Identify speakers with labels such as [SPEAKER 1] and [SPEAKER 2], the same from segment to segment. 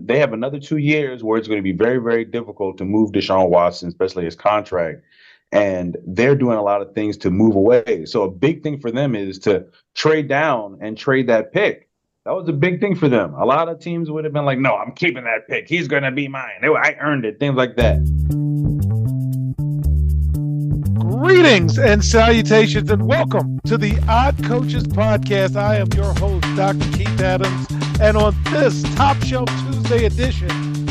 [SPEAKER 1] they have another 2 years where it's going to be very, very difficult to move Deshaun Watson, especially his contract. And they're doing a lot of things to move away. So a big thing for them is to trade down and trade that pick. That was a big thing for them. A lot of teams would have been like, no, I'm keeping that pick. He's going to be mine. I earned it, things like that.
[SPEAKER 2] Greetings and salutations and welcome to the Odd Coaches Podcast. I am your host, Dr. Keith Adams. And on this Top Shelf Tuesday edition,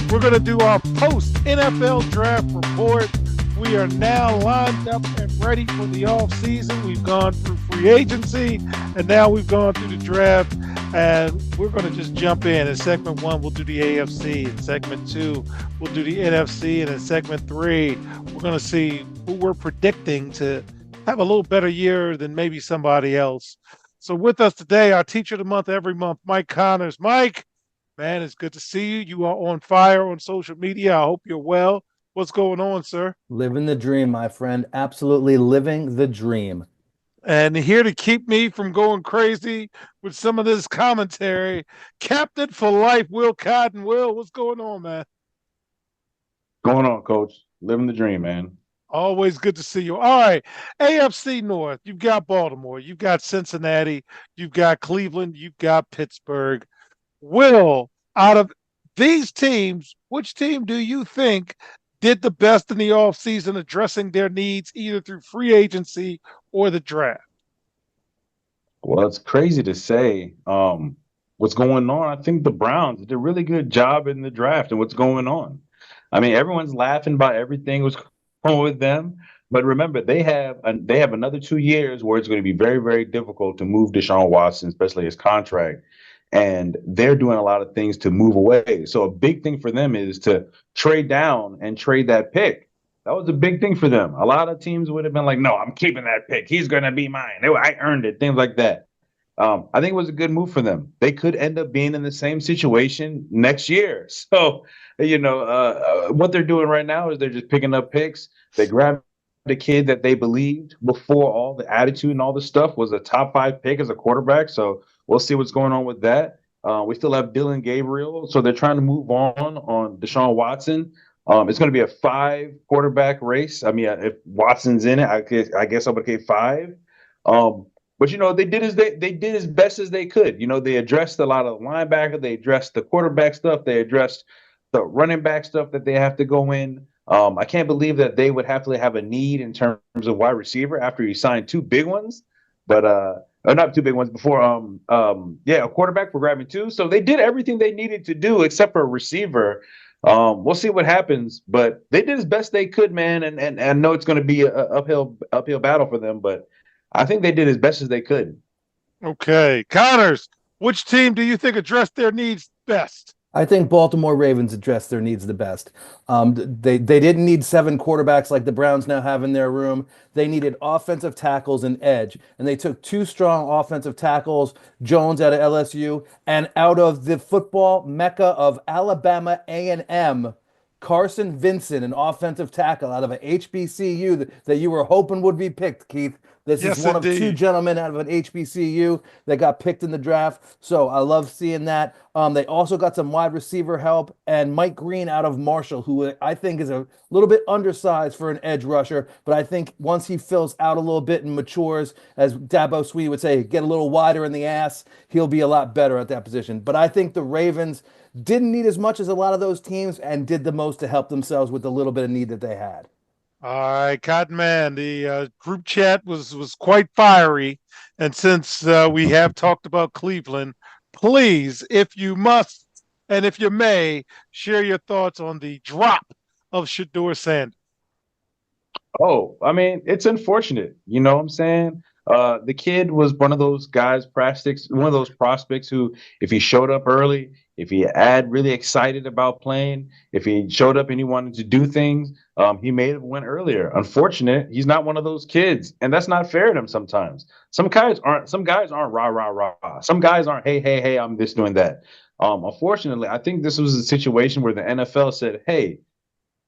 [SPEAKER 2] we're going to do our post-NFL draft report. We are now lined up and ready for the offseason. We've gone through free agency, and now we've gone through the draft. And we're going to just jump in. In segment 1, we'll do the AFC. In segment 2, we'll do the NFC. And in segment 3, we're going to see who we're predicting to have a little better year than maybe somebody else. So with us today, our teacher of the month every month, Mike Connors. Mike, man, it's good to see you. You are on fire on social media. I hope you're well. What's going on, sir?
[SPEAKER 3] Living the dream, my friend. Absolutely living the dream.
[SPEAKER 2] And here to keep me from going crazy with some of this commentary, Captain for Life, Will Cotton. Will, what's going on, man?
[SPEAKER 1] Going on, Coach. Living the dream, man.
[SPEAKER 2] Always good to see you. All right, AFC North, you've got Baltimore, you've got Cincinnati, you've got Cleveland, you've got Pittsburgh. Will, out of these teams, which team do you think did the best in the offseason addressing their needs either through free agency or the draft?
[SPEAKER 1] Well, it's crazy to say what's going on. I think the Browns did a really good job in the draft and what's going on. I mean, everyone's laughing about everything was going with them, but remember, they have another 2 years where it's going to be very, very difficult to move Deshaun Watson, especially his contract. And they're doing a lot of things to move away. So a big thing for them is to trade down and trade that pick. That was a big thing for them. A lot of teams would have been like, no, I'm keeping that pick. He's going to be mine. I earned it, things like that. I think it was a good move for them. They could end up being in the same situation next year. So, what they're doing right now is they're just picking up picks. They grabbed the kid that they believed before all the attitude and all the stuff was a top 5 pick as a quarterback. So we'll see what's going on with that. We still have Dylan Gabriel. So they're trying to move on Deshaun Watson. It's going to be a 5 quarterback race. I mean, if Watson's in it, I guess I would say 5. But they did as best as they could. They addressed a lot of linebacker. They addressed the quarterback stuff. They addressed the running back stuff that they have to go in. I can't believe that they would have to have a need in terms of wide receiver after you signed 2 big ones, but not 2 big ones before. A quarterback for grabbing 2. So they did everything they needed to do except for a receiver. We'll see what happens, but they did as best they could, man. And I know it's going to be an uphill battle for them, but I think they did as best as they could.
[SPEAKER 2] Okay, Connors, which team do you think addressed their needs best?
[SPEAKER 3] I think Baltimore Ravens addressed their needs the best. They didn't need 7 quarterbacks like the Browns now have in their room. They needed offensive tackles and edge. And they took 2 strong offensive tackles, Jones out of LSU, and out of the football mecca of Alabama A&M, Carson Vincent, an offensive tackle out of an HBCU that you were hoping would be picked, Keith. This is one indeed. Of 2 gentlemen out of an HBCU that got picked in the draft. So I love seeing that. They also got some wide receiver help, and Mike Green out of Marshall, who I think is a little bit undersized for an edge rusher. But I think once he fills out a little bit and matures, as Dabo Swinney would say, get a little wider in the ass, he'll be a lot better at that position. But I think the Ravens didn't need as much as a lot of those teams and did the most to help themselves with the little bit of need that they had.
[SPEAKER 2] All right, Cotton Man, the group chat was quite fiery. And since we have talked about Cleveland, please, if you must and if you may, share your thoughts on the drop of Shedeur Sanders.
[SPEAKER 1] Oh, I mean, it's unfortunate. You know what I'm saying? The kid was one of those guys, one of those prospects who, if he showed up early, if he had really excited about playing, if he showed up and he wanted to do things, he may have went earlier. Unfortunate, he's not one of those kids, and that's not fair to him sometimes. Some guys aren't rah, rah, rah. Some guys aren't, hey, I'm this doing that. Unfortunately, I think this was a situation where the NFL said, hey,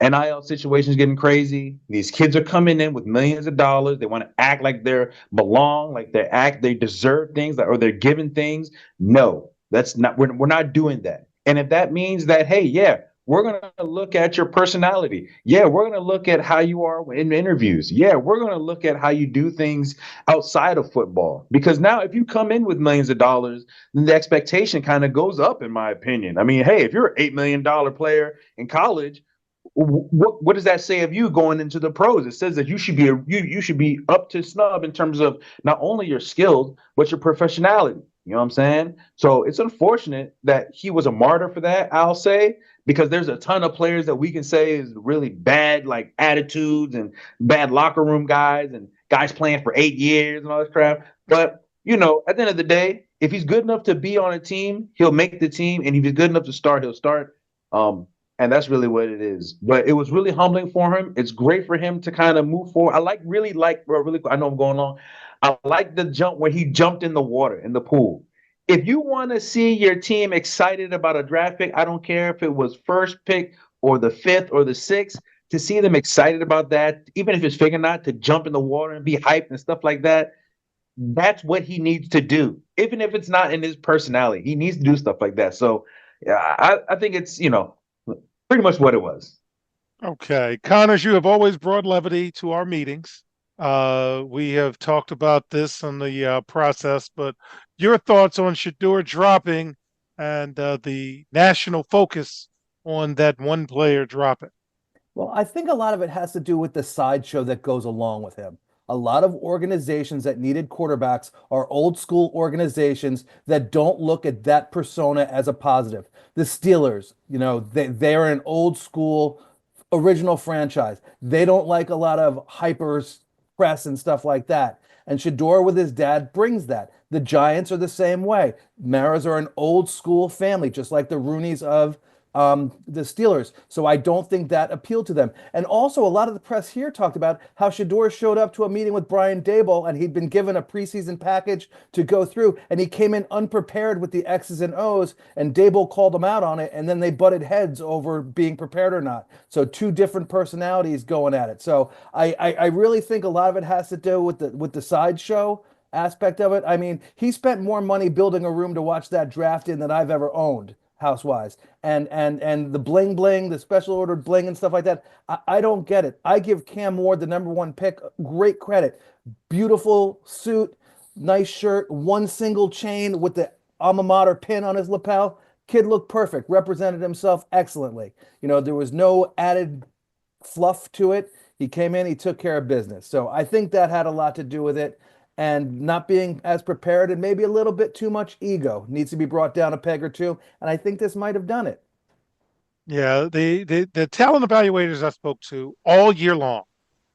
[SPEAKER 1] NIL situation is getting crazy. These kids are coming in with millions of dollars. They want to act like they belong, like they deserve things, or they're given things. No, that's not. We're not doing that. And if that means that, hey, yeah, we're going to look at your personality. Yeah, we're going to look at how you are in interviews. Yeah, we're going to look at how you do things outside of football. Because now, if you come in with millions of dollars, then the expectation kind of goes up, in my opinion. I mean, hey, if you're an $8 million player in college, what does that say of you going into the pros? It says that you should be up to snub in terms of not only your skills but your professionality. You know what I'm saying? So it's unfortunate that he was a martyr for that, I'll say, because there's a ton of players that we can say is really bad, like attitudes and bad locker room guys and guys playing for 8 years and all this crap. But at the end of the day, if he's good enough to be on a team, he'll make the team, and if he's good enough to start, he'll start. And that's really what it is. But it was really humbling for him. It's great for him to kind of move forward. I know I'm going long. I like the jump where he jumped in the water, in the pool. If you want to see your team excited about a draft pick, I don't care if it was first pick or the fifth or the sixth, to see them excited about that, even if it's figuring out to jump in the water and be hyped and stuff like that, that's what he needs to do. Even if it's not in his personality, he needs to do stuff like that. So yeah, I think it's, pretty much what it was.
[SPEAKER 2] Okay. Connors, you have always brought levity to our meetings. We have talked about this in the process, but your thoughts on Shedeur dropping and the national focus on that one player dropping?
[SPEAKER 3] Well, I think a lot of it has to do with the sideshow that goes along with him. A lot of organizations that needed quarterbacks are old school organizations that don't look at that persona as a positive. The Steelers, they're an old school original franchise. They don't like a lot of hypers press and stuff like that. And Shedeur with his dad brings that. The Giants are the same way. Maras are an old school family, just like the Rooneys of the Steelers. So I don't think that appealed to them. And also, a lot of the press here talked about how Shedeur showed up to a meeting with Brian Daboll and he'd been given a preseason package to go through, and he came in unprepared with the X's and O's, and Daboll called him out on it, and then they butted heads over being prepared or not. So two different personalities going at it. So I really think a lot of it has to do with the sideshow aspect of it. I mean, he spent more money building a room to watch that draft in than I've ever owned house-wise, and the bling bling, the special ordered bling and stuff like that. I don't get it. I give Cam Ward, the number one pick, great credit. Beautiful suit, nice shirt, one single chain with the alma mater pin on his lapel. Kid looked perfect, represented himself excellently. There was no added fluff to it. He came in, he took care of business. So I think that had a lot to do with it. And not being as prepared, and maybe a little bit too much ego needs to be brought down a peg or two. And I think this might have done it.
[SPEAKER 2] Yeah, the talent evaluators I spoke to all year long,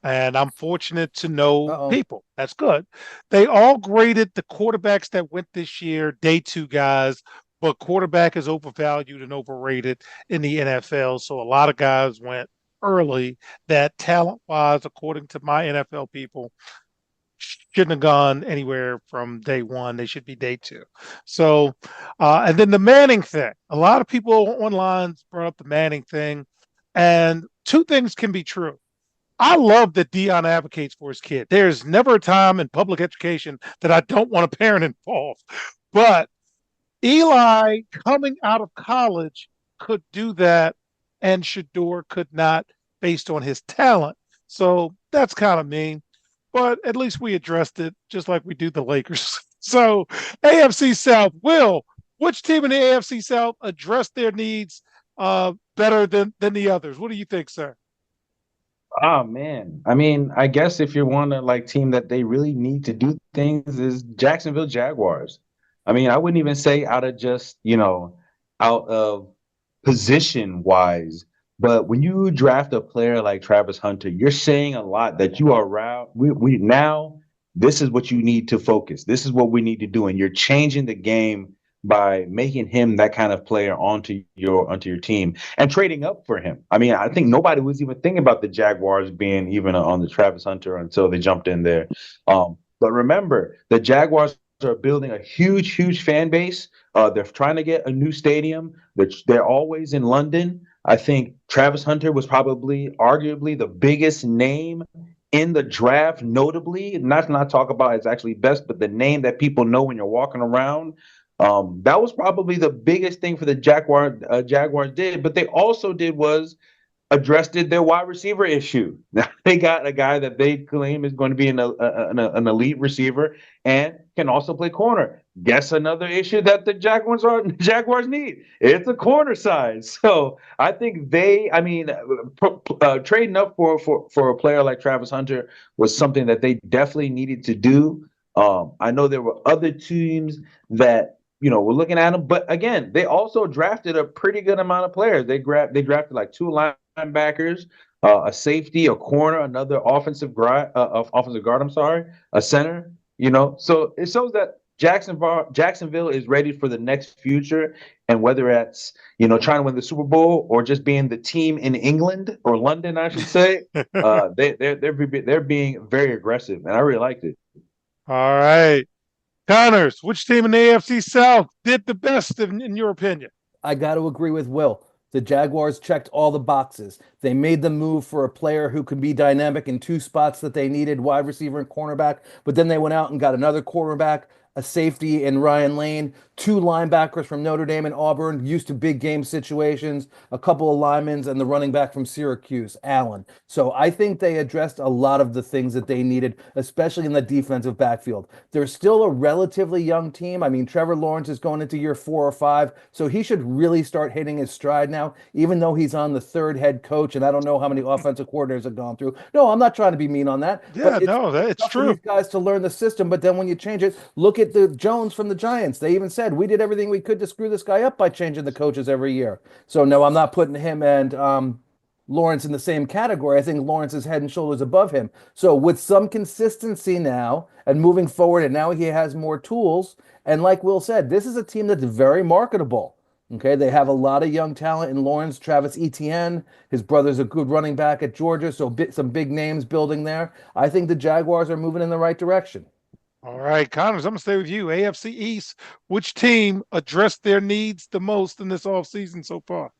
[SPEAKER 2] and I'm fortunate to know
[SPEAKER 3] Uh-oh.
[SPEAKER 2] people. That's good. They all graded the quarterbacks that went this year, day two guys, but quarterback is overvalued and overrated in the NFL. So a lot of guys went early that talent wise, according to my NFL people, shouldn't have gone anywhere from day one. They should be day two. So, and then the Manning thing. A lot of people online brought up the Manning thing, and two things can be true. I love that Dion advocates for his kid. There's never a time in public education that I don't want a parent involved. But Eli, coming out of college, could do that, and Shedeur could not, based on his talent. So that's kind of mean, but at least we addressed it just like we do the Lakers. So AFC South, which team in the AFC South addressed their needs better than the others? What do you think, sir?
[SPEAKER 1] Oh man. I mean, I guess if you want to like team that they really need to do things is Jacksonville Jaguars. I mean, I wouldn't even say out of just, out of position wise, but when you draft a player like Travis Hunter, you're saying a lot that you are around. We now this is what you need to focus. This is what we need to do, and you're changing the game by making him that kind of player onto your team and trading up for him. I mean, I think nobody was even thinking about the Jaguars being even on the Travis Hunter until they jumped in there. But remember, the Jaguars are building a huge, huge fan base. They're trying to get a new stadium. They're always in London. I think Travis Hunter was probably arguably the biggest name in the draft, notably, not talk about his actually best, but the name that people know when you're walking around. That was probably the biggest thing for the Jaguars did. But they also did was addressed their wide receiver issue. Now they got a guy that they claim is going to be an elite receiver and can also play corner. Guess another issue that the Jaguars need. It's a corner side. So I think trading up for a player like Travis Hunter was something that they definitely needed to do. I know there were other teams that were looking at him, but again, they also drafted a pretty good amount of players. They drafted like two linebackers, a safety, a corner, another offensive guard. I'm sorry, a center. So it shows that Jacksonville is ready for the next future, and whether it's trying to win the Super Bowl or just being the team in England or London, I should say, they're being very aggressive, and I really liked it.
[SPEAKER 2] All right. Connors, which team in the AFC South did the best in your opinion?
[SPEAKER 3] I got to agree with Will. The Jaguars checked all the boxes. They made the move for a player who could be dynamic in two spots that they needed, wide receiver and cornerback. But then they went out and got another quarterback, a safety in Ryan Lane, two linebackers from Notre Dame and Auburn, used to big game situations, a couple of linemen, and the running back from Syracuse, Allen. So I think they addressed a lot of the things that they needed, especially in the defensive backfield. They're still a relatively young team. I mean, Trevor Lawrence is going into year 4 or 5, so he should really start hitting his stride now, even though he's on the third head coach, and I don't know how many offensive coordinators have gone through. No, I'm not trying to be mean on that.
[SPEAKER 2] Yeah, no, it's
[SPEAKER 3] tough for
[SPEAKER 2] true.
[SPEAKER 3] these guys to learn the system, but then when you change it, look at the Jones from the Giants. They even said we did everything we could to screw this guy up by changing the coaches every year. So no, I'm not putting him and Lawrence in the same category. I think Lawrence is head and shoulders above him. So with some consistency now and moving forward, and now he has more tools. And like Will said, this is a team that's very marketable. Okay, they have a lot of young talent in Lawrence, Travis Etienne. His brother's a good running back at Georgia, so some big names building there. I think the Jaguars are moving in the right direction.
[SPEAKER 2] All right, Connors, I'm going to stay with you. AFC East, which team addressed their needs the most in this offseason so far?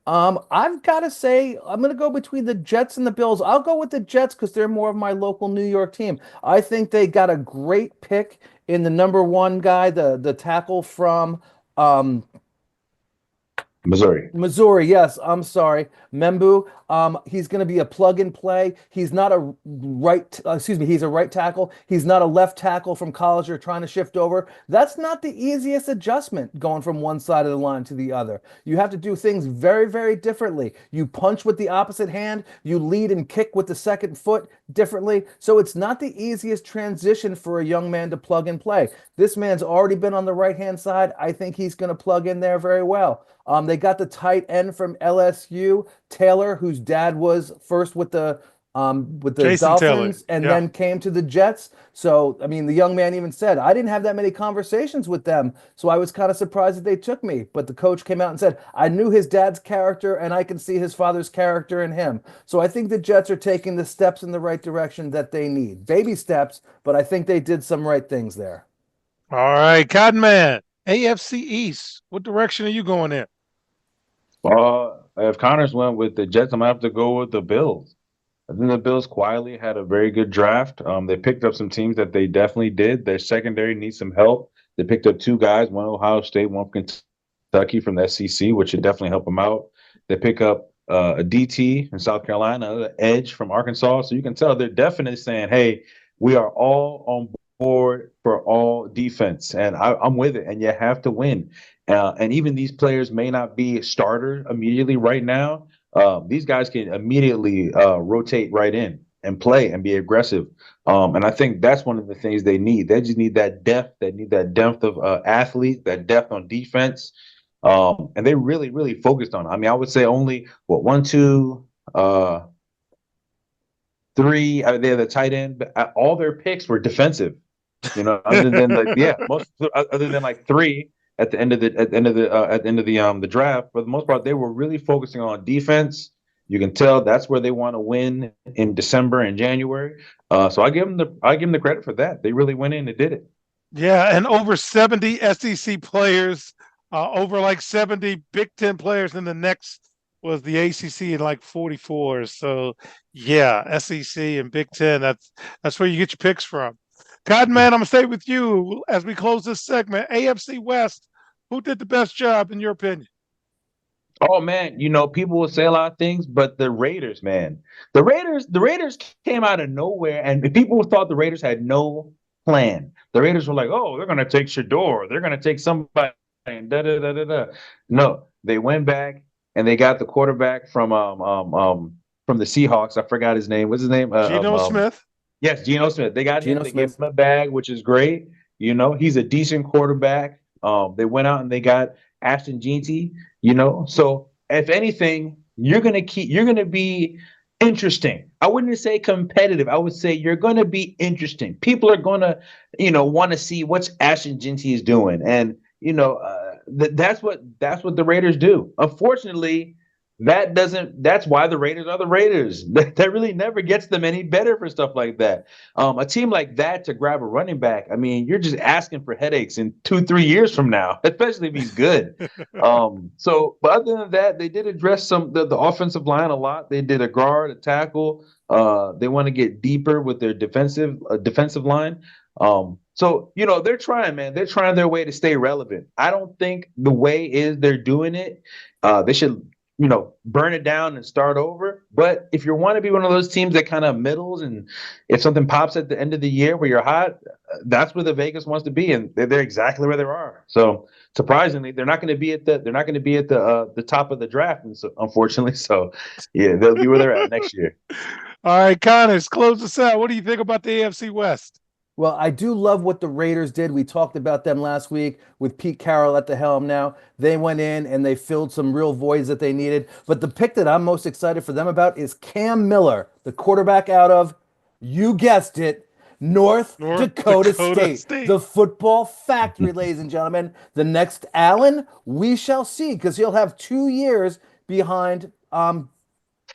[SPEAKER 3] I've got to say, I'm going to go between the Jets and the Bills. I'll go with the Jets because they're more of my local New York team. I think they got a great pick in the number one guy, the tackle from
[SPEAKER 1] Missouri.
[SPEAKER 3] Yes, I'm sorry. Membu. He's going to be a plug and play. He's not a he's a right tackle. He's not a left tackle from college or trying to shift over. That's not the easiest adjustment going from one side of the line to the other. You have to do things very, very differently. You punch with the opposite hand, you lead and kick with the second foot differently. So it's not the easiest transition for a young man to plug and play. This man's already been on the right-hand side. I think he's going to plug in there very well. They got the tight end from LSU, Taylor, whose dad was first with the
[SPEAKER 2] Jason
[SPEAKER 3] Dolphins
[SPEAKER 2] Taylor.
[SPEAKER 3] and
[SPEAKER 2] Yeah.
[SPEAKER 3] then came to the Jets. So, I mean, the young man even said, I didn't have that many conversations with them. So I was kind of surprised that they took me. But the coach came out and said, I knew his dad's character and I can see his father's character in him. So I think the Jets are taking the steps in the right direction that they need. Baby steps, but I think they did some right things there.
[SPEAKER 2] All right, Cotton Man, AFC East, what direction are you going in?
[SPEAKER 1] If Connors went with the Jets, I'm gonna have to go with the Bills. I think the Bills quietly had a very good draft. They picked up some teams that they definitely did. Their secondary needs some help. They picked up two guys, one Ohio State, one from Kentucky from the SEC, which should definitely help them out. They pick up a DT in South Carolina, an edge from Arkansas. So you can tell they're definitely saying, hey, we are all on board for all defense. And I'm with it. And you have to win. And even these players may not be a starter immediately right now. These guys can immediately rotate right in and play and be aggressive. And I think that's one of the things they need. They just need that depth. They need that depth of athletes, that depth on defense. And they really, really focused on it. I mean, I would say only one, two, three. They had the tight end, but all their picks were defensive. Other than other than like three at the end of the draft. For the most part, they were really focusing on defense. You can tell that's where they want to win in December and January. So I give them the credit for that. They really went in and did it.
[SPEAKER 2] Yeah, and over 70 SEC players, over like 70 Big Ten players, and the next was the ACC in like 44. So yeah, SEC and Big Ten. That's where you get your picks from. Cotton Man, I'm going to stay with you as we close this segment. AFC West, who did the best job in your opinion?
[SPEAKER 1] Oh man, people will say a lot of things, but the Raiders, man, the Raiders came out of nowhere, and people thought the Raiders had no plan. The Raiders were like, "Oh, they're gonna take Shador, they're gonna take somebody," and da da da da da. No, they went back and they got the quarterback from the Seahawks. I forgot his name. What's his name?
[SPEAKER 2] Geno Smith.
[SPEAKER 1] Yes, Geno Smith. They got him.
[SPEAKER 3] Geno
[SPEAKER 1] They
[SPEAKER 3] Smith.
[SPEAKER 1] gave him a bag, which is great. He's a decent quarterback. They went out and they got Ashton Jeanty. So if anything, you're gonna be interesting. I wouldn't say competitive. I would say you're gonna be interesting. People are gonna, want to see what Ashton Jeanty is doing, and that's what the Raiders do. Unfortunately, that's why the Raiders are the Raiders. That really never gets them any better for stuff like that. A team like that to grab a running back, I mean, you're just asking for headaches in 2-3 years from now, especially if he's good. But other than that, they did address the offensive line a lot. They did a guard, a tackle. They want to get deeper with their defensive line. They're trying, man. They're trying their way to stay relevant. I don't think the way is they're doing it. They should burn it down and start over. But if you want to be one of those teams that kind of middles, and if something pops at the end of the year where you're hot, that's where the Vegas wants to be, and they're exactly where they are. So surprisingly, they're not going to be at the top of the draft, and so, unfortunately. So yeah, they'll be where they're at next year.
[SPEAKER 2] All right, Connors, close us out. What do you think about the AFC West?
[SPEAKER 3] Well, I do love what the Raiders did. We talked about them last week with Pete Carroll at the helm now. They went in and they filled some real voids that they needed. But the pick that I'm most excited for them about is Cam Miller, the quarterback out of, you guessed it, North Dakota State. The football factory, ladies and gentlemen. The next Allen, we shall see, because he'll have 2 years behind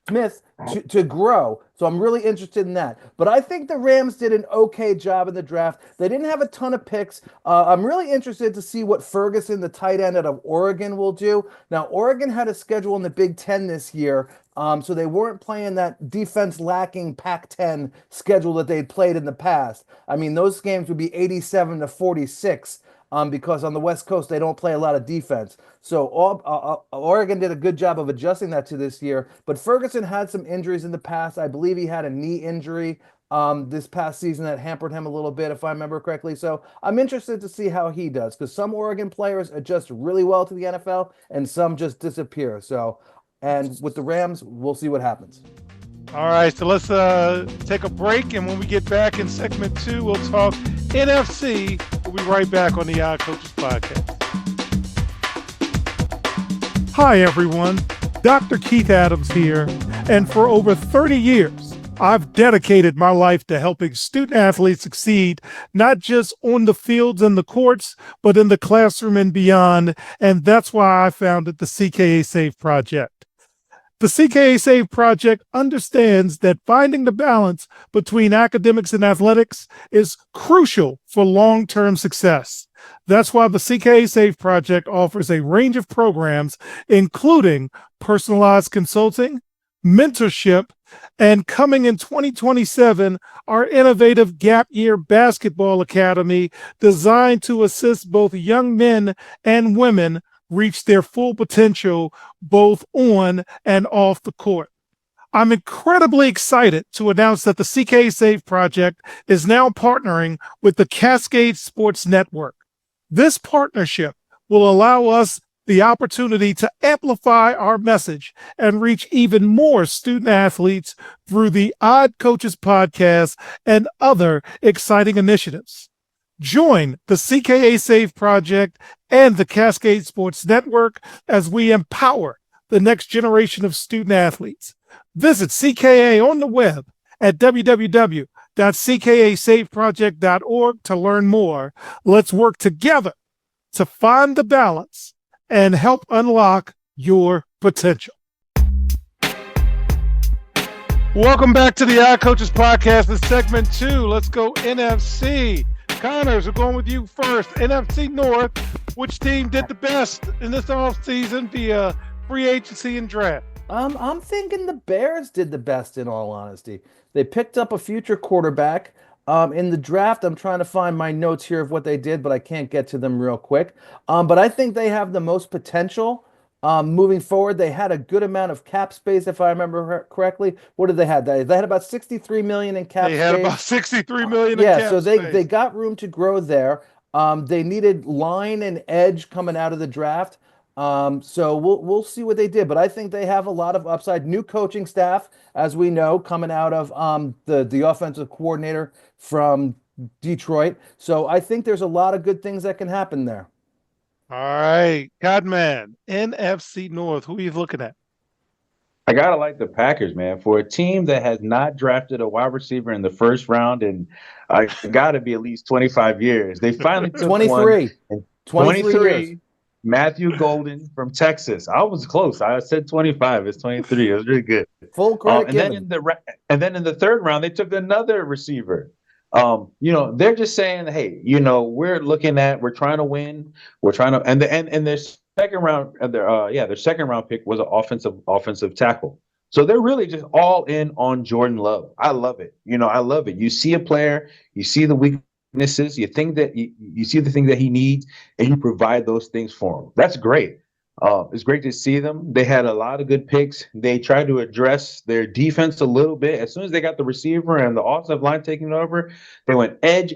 [SPEAKER 3] Smith to grow. So I'm really interested in that. But I think the Rams did an okay job in the draft. They didn't have a ton of picks. I'm really interested to see what Ferguson, the tight end out of Oregon, will do. Now, Oregon had a schedule in the Big Ten this year, so they weren't playing that defense-lacking Pac-10 schedule that they'd played in the past. I mean, those games would be 87-46. Because on the West Coast, they don't play a lot of defense. So Oregon did a good job of adjusting that to this year. But Ferguson had some injuries in the past. I believe he had a knee injury this past season that hampered him a little bit, if I remember correctly. So I'm interested to see how he does, because some Oregon players adjust really well to the NFL and some just disappear. And with the Rams, we'll see what happens.
[SPEAKER 2] All right, so let's take a break, and when we get back in segment 2, we'll talk NFC. We'll be right back on the Odd Coaches Podcast. Hi, everyone. Dr. Keith Adams here, and for over 30 years, I've dedicated my life to helping student athletes succeed, not just on the fields and the courts, but in the classroom and beyond, and that's why I founded the CKA Save Project. The CKA Save Project understands that finding the balance between academics and athletics is crucial for long-term success. That's why the CKA Save Project offers a range of programs, including personalized consulting, mentorship, and coming in 2027, our innovative Gap Year Basketball Academy designed to assist both young men and women reach their full potential both on and off the court. I'm incredibly excited to announce that the CKA Save Project is now partnering with the Cascade Sports Network. This partnership will allow us the opportunity to amplify our message and reach even more student athletes through the Odd Coaches Podcast and other exciting initiatives. Join the CKA Save Project and the Cascade Sports Network as we empower the next generation of student athletes. Visit CKA on the web at www.ckasaveproject.org to learn more. Let's work together to find the balance and help unlock your potential. Welcome back to the Odd Coaches Podcast. It's segment 2. Let's go NFC. Connors, we're going with you first. NFC North, which team did the best in this offseason via free agency and draft?
[SPEAKER 3] I'm thinking the Bears did the best, in all honesty. They picked up a future quarterback. In the draft, I'm trying to find my notes here of what they did, but I can't get to them real quick. But I think they have the most potential moving forward. They had a good amount of cap space, if I remember correctly. What did they have? They had about 63 million in cap
[SPEAKER 2] They had
[SPEAKER 3] space.
[SPEAKER 2] about 63 million in
[SPEAKER 3] Yeah,
[SPEAKER 2] cap
[SPEAKER 3] so they
[SPEAKER 2] space.
[SPEAKER 3] got room to grow there. They needed line and edge coming out of the draft. So we'll see what they did, but I think they have a lot of upside. New coaching staff, as we know, coming out of the offensive coordinator from Detroit. So I think there's a lot of good things that can happen there.
[SPEAKER 2] All right, Godman, NFC North. Who are you looking at?
[SPEAKER 1] I gotta like the Packers, man. For a team that has not drafted a wide receiver in the first round, and I gotta be at least 25 years. They finally took one
[SPEAKER 3] 23.
[SPEAKER 1] in
[SPEAKER 3] 23 years.
[SPEAKER 1] 23. Matthew Golden from Texas. I was close. I said 25. It's 23. It was really good.
[SPEAKER 3] Full credit
[SPEAKER 1] And then
[SPEAKER 3] given.
[SPEAKER 1] in the third round, they took another receiver. They're just saying, hey, we're trying to win. We're trying to, and their second round, their second round pick was an offensive tackle. So they're really just all in on Jordan Love. I love it. I love it. You see a player, you see the weaknesses, you think that you see the thing that he needs, and you provide those things for him. That's great. It's great to see them. They had a lot of good picks. They tried to address their defense a little bit. As soon as they got the receiver and the offensive line taking over, they went edge,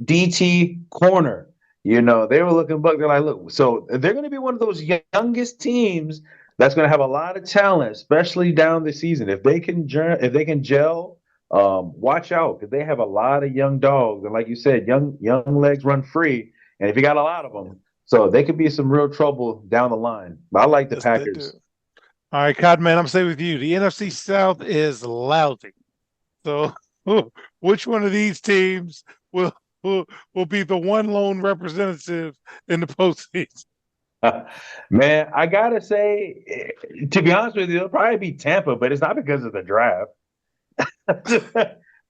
[SPEAKER 1] DT, corner. They were looking buck. They're like, look, so they're going to be one of those youngest teams that's going to have a lot of talent, especially down the season. If they can gel, watch out because they have a lot of young dogs, and like you said, young legs run free. And if you got a lot of them, so they could be some real trouble down the line. But I like the
[SPEAKER 2] Yes, they do.
[SPEAKER 1] Packers.
[SPEAKER 2] All right, Codman, I'm staying with you. The NFC South is lousy. So, which one of these teams will will be the one lone representative in the postseason?
[SPEAKER 1] Man, I gotta say, to be honest with you, it'll probably be Tampa, but it's not because of the draft.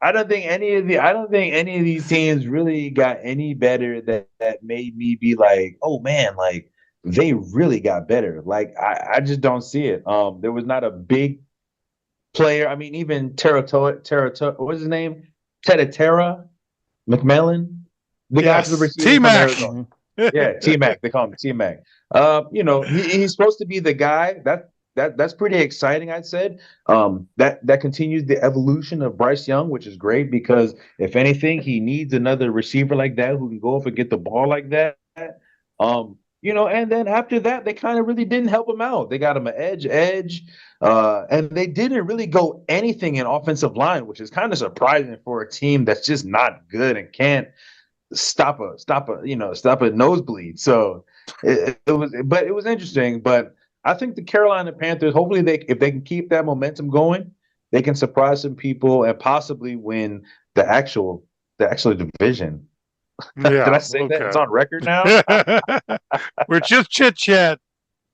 [SPEAKER 1] I don't think any of these teams really got any better that made me be like, oh man, like they really got better. Like I just don't see it. There was not a big player. I mean, even what's his name? Terra McMillan, the guy for the
[SPEAKER 2] Yes,
[SPEAKER 1] receiver
[SPEAKER 2] T
[SPEAKER 1] from
[SPEAKER 2] Mac.
[SPEAKER 1] Arizona. Yeah, T Mac. They call him T Mac. He's supposed to be the guy that's pretty exciting. I said that continues the evolution of Bryce Young, which is great because if anything, he needs another receiver like that who can go up and get the ball like that. And then after that, they kind of really didn't help him out. They got him an edge, and they didn't really go anything in offensive line, which is kind of surprising for a team that's just not good and can't stop a nosebleed. So it was interesting. But I think the Carolina Panthers, hopefully if they can keep that momentum going, they can surprise some people and possibly win the actual division. Did I
[SPEAKER 2] Yeah,
[SPEAKER 1] say that? It's
[SPEAKER 2] okay.
[SPEAKER 1] on record now.
[SPEAKER 2] We're just chit chat.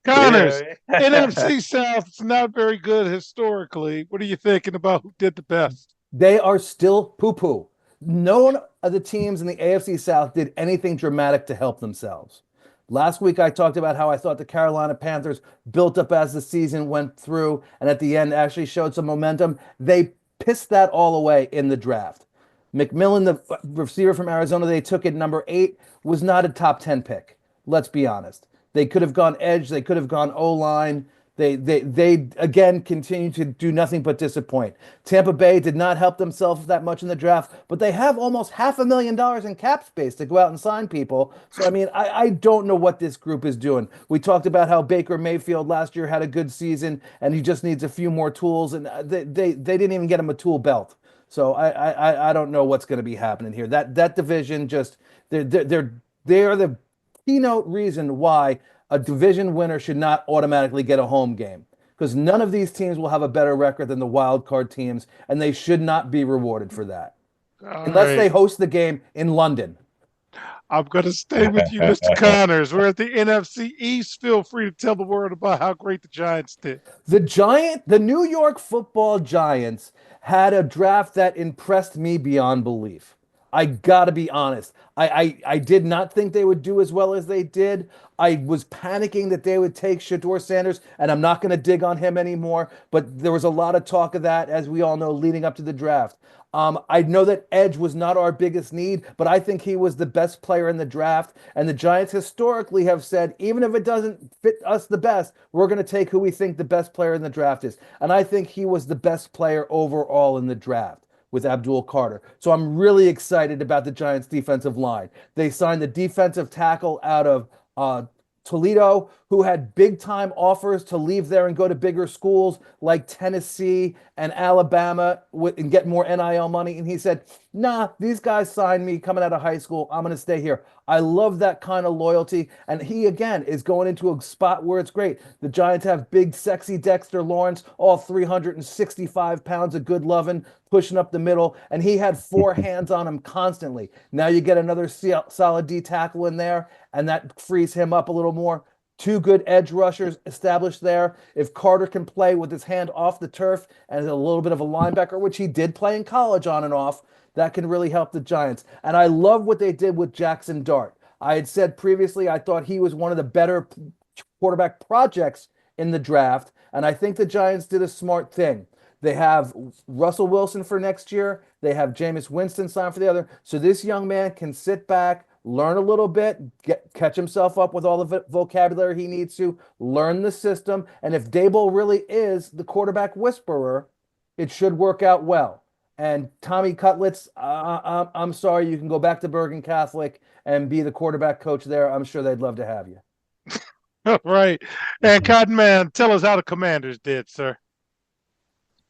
[SPEAKER 2] Connors,
[SPEAKER 1] Yeah.
[SPEAKER 2] NFC South is not very good historically. What are you thinking about who did the best?
[SPEAKER 3] They are still poo-poo. No one of the teams in the AFC South did anything dramatic to help themselves. Last week, I talked about how I thought the Carolina Panthers built up as the season went through and at the end actually showed some momentum. They pissed that all away in the draft. McMillan, the receiver from Arizona, they took at number 8, was not a top 10 pick. Let's be honest. They could have gone edge. They could have gone O-line. They again continue to do nothing but disappoint. Tampa Bay did not help themselves that much in the draft, but they have almost $500,000 in cap space to go out and sign people. So I mean, I don't know what this group is doing. We talked about how Baker Mayfield last year had a good season, and he just needs a few more tools, and they didn't even get him a tool belt. So I don't know what's going to be happening here. That division just they're the keynote reason why a division winner should not automatically get a home game because none of these teams will have a better record than the wild card teams, and they should not be rewarded for that
[SPEAKER 2] All
[SPEAKER 3] unless they
[SPEAKER 2] right.
[SPEAKER 3] host the game in London.
[SPEAKER 2] I'm going to stay with you, Mr. Connors. We're at the NFC East. Feel free to tell the world about how great the Giants did.
[SPEAKER 3] The New York Football Giants had a draft that impressed me beyond belief. I gotta be honest. I did not think they would do as well as they did. I was panicking that they would take Shador Sanders, and I'm not going to dig on him anymore. But there was a lot of talk of that, as we all know, leading up to the draft. I know that edge was not our biggest need, but I think he was the best player in the draft. And the Giants historically have said, even if it doesn't fit us the best, we're going to take who we think the best player in the draft is. And I think he was the best player overall in the draft with Abdul Carter. So I'm really excited about the Giants' defensive line. They signed the defensive tackle out of Toledo, who had big time offers to leave there and go to bigger schools like Tennessee and Alabama and get more NIL money. And he said, nah, these guys signed me coming out of high school. I'm going to stay here. I love that kind of loyalty. And he, again, is going into a spot where it's great. The Giants have big, sexy Dexter Lawrence, all 365 pounds of good loving, pushing up the middle. And he had four hands on him constantly. Now you get another solid D tackle in there, and that frees him up a little more. Two good edge rushers established there. If Carter can play with his hand off the turf and a little bit of a linebacker, which he did play in college on and off, that can really help the Giants. And I love what they did with Jackson Dart. I had said previously I thought he was one of the better quarterback projects in the draft, and I think the Giants did a smart thing. They have Russell Wilson for next year. They have Jameis Winston signed for the other. So this young man can sit back, learn a little bit, catch himself up with all the vocabulary he needs to, learn the system. And if Daboll really is the quarterback whisperer, it should work out well. And Tommy Cutlets, I'm sorry, you can go back to Bergen Catholic and be the quarterback coach there. I'm sure they'd love to have you.
[SPEAKER 2] Right. And Cotton Man, tell us how the Commanders did, sir.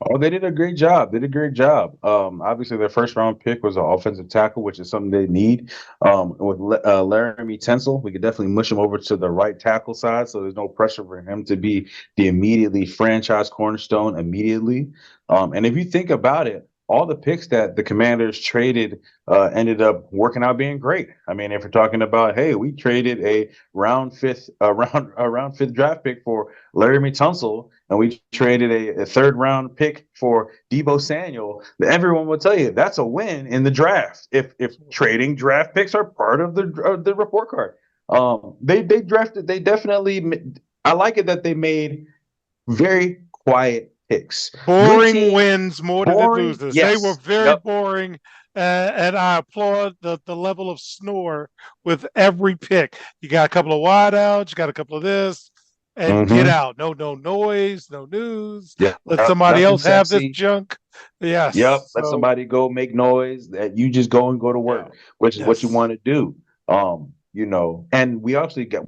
[SPEAKER 1] Oh, they did a great job. They did a great job. Obviously, their first round pick was an offensive tackle, which is something they need. With Laramie Tunsil, we could definitely mush him over to the right tackle side, so there's no pressure for him to be the immediately franchise cornerstone immediately. And if you think about it, all the picks that the Commanders traded ended up working out being great. I mean, if we're talking about, hey, we traded a round fifth draft pick for Laramie Tunsil, and we traded a third round pick for Deebo Samuel, everyone will tell you that's a win in the draft. If trading draft picks are part of the report card, they drafted. They definitely. I like it that they made very quiet picks.
[SPEAKER 2] Boring wins more than it loses.
[SPEAKER 1] Yes.
[SPEAKER 2] They were very boring, and I applaud the level of snore with every pick. You got a couple of wideouts, you got a couple of this, and get out. No noise, no news. Let somebody else have this junk. Yes.
[SPEAKER 1] Yep. Let somebody go make noise. That you just go to work, which is what you want to do. And we actually got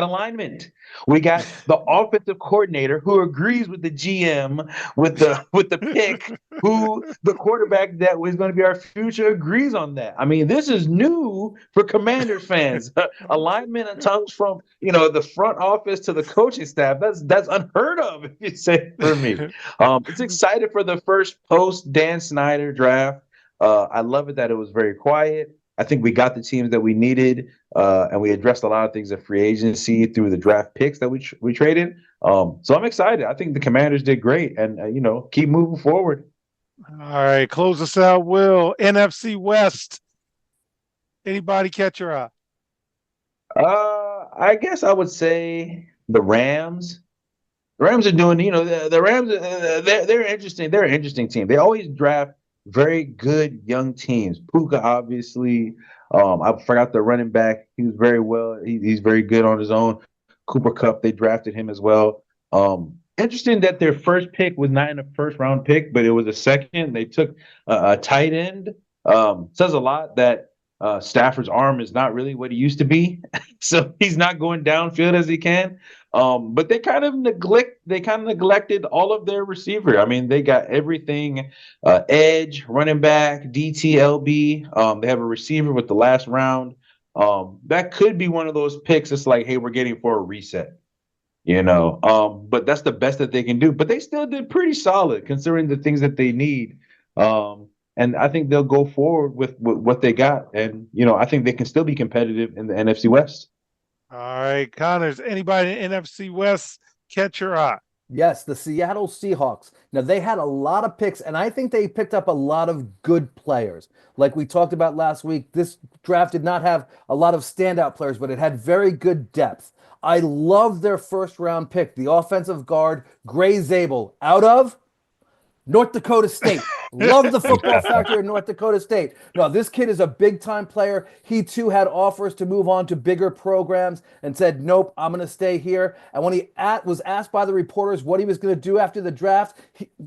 [SPEAKER 1] alignment. We got the offensive coordinator who agrees with the GM with the pick, who the quarterback that was going to be our future agrees on that. I mean, this is new for Commanders fans. Alignment comes from the front office to the coaching staff. That's unheard of, if you say for me. It's excited for the first post Dan Snyder draft. I love it that it was very quiet. I think we got the teams that we needed, and we addressed a lot of things at free agency through the draft picks that we traded. So I'm excited. I think the Commanders did great, and keep moving forward.
[SPEAKER 2] All right, close us out, Will. NFC West. Anybody catch your eye?
[SPEAKER 1] I guess I would say the Rams. The Rams are doing. The Rams. They're interesting. They're an interesting team. They always draft very good young teams. Puka, obviously. I forgot the running back. He was very well. He's very good on his own. Cooper Kupp, they drafted him as well. Interesting that their first pick was not in a first round pick, but it was a second. They took a tight end. Says a lot that Stafford's arm is not really what he used to be. So he's not going downfield as he can. But they kind of neglected all of their receiver. I mean, they got everything, edge, running back, DTLB. They have a receiver with the last round. That could be one of those picks. It's like, hey, we're getting for a reset, but that's the best that they can do. But they still did pretty solid considering the things that they need. And I think they'll go forward with what they got. And, I think they can still be competitive in the NFC West.
[SPEAKER 2] All right, Connors, anybody in NFC West catch your eye?
[SPEAKER 3] Yes, the Seattle Seahawks. Now, they had a lot of picks, and I think they picked up a lot of good players. Like we talked about last week, this draft did not have a lot of standout players, but it had very good depth. I love their first round pick, the offensive guard, Gray Zabel, out of North Dakota State. Love the football factor in North Dakota State. No, this kid is a big time player. He too had offers to move on to bigger programs and said, nope, I'm going to stay here. And when he was asked by the reporters what he was going to do after the draft